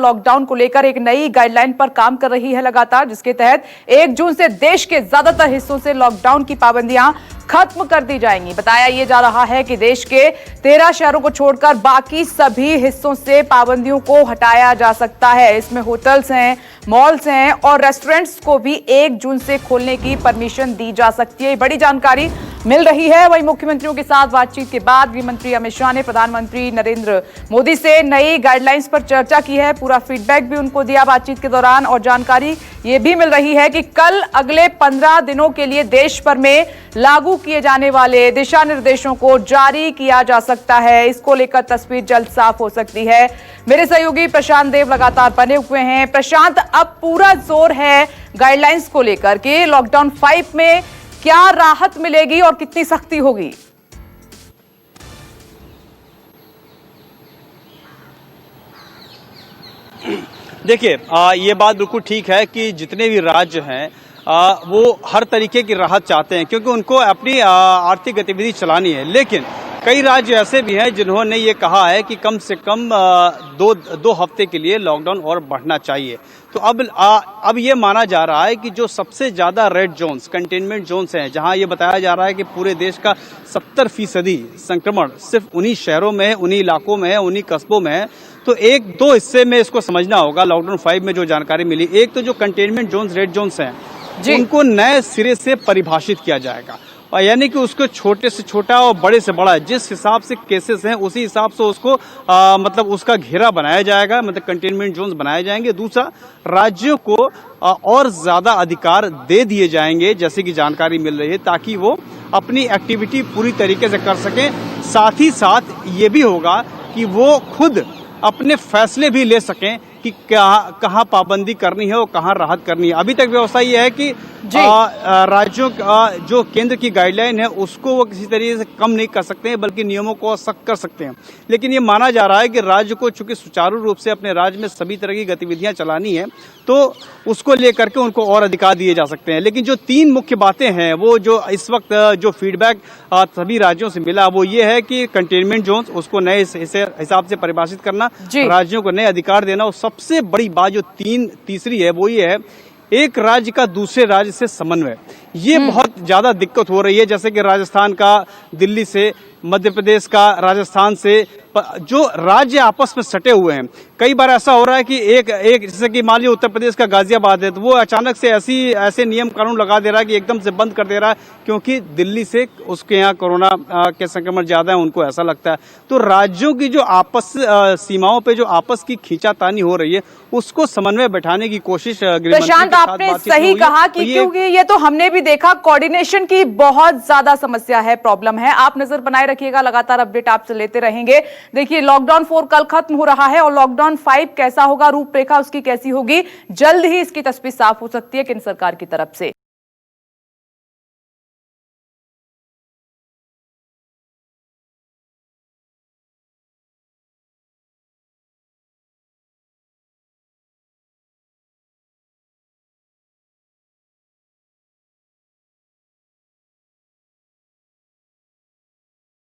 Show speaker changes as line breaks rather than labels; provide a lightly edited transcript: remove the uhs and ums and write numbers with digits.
Lockdown को लेकर एक नई गाइडलाइन पर काम कर रही है लगातार, जिसके तहत 1 जून से देश के ज्यादातर हिस्सों से लॉकडाउन की पाबंदियां खत्म कर दी जाएंगी। बताया यह जा रहा है कि देश के 13 शहरों को छोड़कर बाकी सभी हिस्सों से पाबंदियों को हटाया जा सकता है। इसमें होटल्स हैं, मॉल्स हैं और रेस्टोरेंट्स को भी 1 जून से खोलने की परमिशन दी जा सकती है। बड़ी जानकारी मिल रही है। वहीं मुख्यमंत्रियों के साथ बातचीत के बाद गृह मंत्री अमित शाह ने प्रधानमंत्री नरेंद्र मोदी से नई गाइडलाइंस पर चर्चा की है। पूरा फीडबैक भी उनको दिया बातचीत के दौरान और जानकारी ये भी मिल रही है कि कल अगले 15 दिनों के लिए देश भर में लागू किए जाने वाले दिशा निर्देशों को जारी किया जा सकता है। इसको लेकर तस्वीर जल्द साफ हो सकती है। मेरे सहयोगी प्रशांत देव लगातार बने हुए हैं। प्रशांत, अब पूरा जोर है गाइडलाइंस को लेकर कि लॉकडाउन 5 में क्या राहत मिलेगी और कितनी सख्ती होगी?
देखिए, ये बात बिल्कुल ठीक है कि जितने भी राज्य हैं वो हर तरीके की राहत चाहते हैं क्योंकि उनको अपनी आर्थिक गतिविधि चलानी है। लेकिन कई राज्य ऐसे भी हैं जिन्होंने ये कहा है कि कम से कम दो हफ्ते के लिए लॉकडाउन और बढ़ना चाहिए। तो अब ये माना जा रहा है कि जो सबसे ज़्यादा रेड जोन्स, कंटेनमेंट जोन्स हैं, जहां ये बताया जा रहा है कि पूरे देश का 70% संक्रमण सिर्फ उन्हीं शहरों में है, उन्हीं इलाकों में है, उन्हीं कस्बों में है। तो 1-2 हिस्से में इसको समझना होगा। लॉकडाउन 5 में जो जानकारी मिली, एक तो जो कंटेनमेंट जोन्स, रेड जोन्स हैं, उनको नए सिरे से परिभाषित किया जाएगा, और यानी कि उसको छोटे से छोटा और बड़े से बड़ा जिस हिसाब से केसेस हैं उसी हिसाब से उसको मतलब उसका घेरा बनाया जाएगा, मतलब कंटेनमेंट जोन्स बनाए जाएंगे। दूसरा, राज्यों को और ज्यादा अधिकार दे दिए जाएंगे जैसे कि जानकारी मिल रही है, ताकि वो अपनी एक्टिविटी पूरी तरीके से कर सकें। साथ ही साथ ये भी होगा कि वो खुद अपने फैसले भी ले सकें कि कहाँ पाबंदी करनी है और कहाँ राहत करनी है। अभी तक व्यवस्था यह है कि राज्यों जो केंद्र की गाइडलाइन है उसको वो किसी तरीके से कम नहीं कर सकते हैं, बल्कि नियमों को सख्त कर सकते हैं। लेकिन ये माना जा रहा है कि राज्य को चूंकि सुचारू रूप से अपने राज्य में सभी तरह की गतिविधियां चलानी है, तो उसको लेकर के उनको और अधिकार दिए जा सकते हैं। लेकिन जो 3 मुख्य बातें हैं, वो जो इस वक्त जो फीडबैक सभी राज्यों से मिला, वो ये है कि कंटेनमेंट जोन उसको नए हिसाब से परिभाषित करना, राज्यों को नए अधिकार देना, और सबसे बड़ी बात जो तीसरी है वो ये है एक राज्य का दूसरे राज्य से समन्वय। ये बहुत ज्यादा दिक्कत हो रही है, जैसे कि राजस्थान का दिल्ली से, मध्य प्रदेश का राजस्थान से, जो राज्य आपस में सटे हुए हैं। कई बार ऐसा हो रहा है कि एक जैसे कि मान लीजिए उत्तर प्रदेश का गाजियाबाद है, तो वो अचानक से ऐसे नियम कानून लगा दे रहा है कि एकदम से बंद कर दे रहा है क्योंकि दिल्ली से उसके यहाँ कोरोना के संक्रमण ज्यादा है, उनको ऐसा लगता है। तो राज्यों की जो आपस सीमाओं पे जो आपस की खींचातानी हो रही है, उसको समन्वय बैठाने की कोशिश
प्रशांत, आपने सही कहा कि क्योंकि ये तो हमने भी देखा कोऑर्डिनेशन की बहुत ज्यादा समस्या है, प्रॉब्लम है। आप नजर बनाए रखिएगा, लगातार अपडेट आपसे लेते रहेंगे। देखिए, लॉकडाउन 4 कल खत्म हो रहा है और लॉकडाउन 5 कैसा होगा, रूपरेखा उसकी कैसी होगी, जल्द ही इसकी तस्वीर साफ हो सकती है केंद्र सरकार की तरफ से।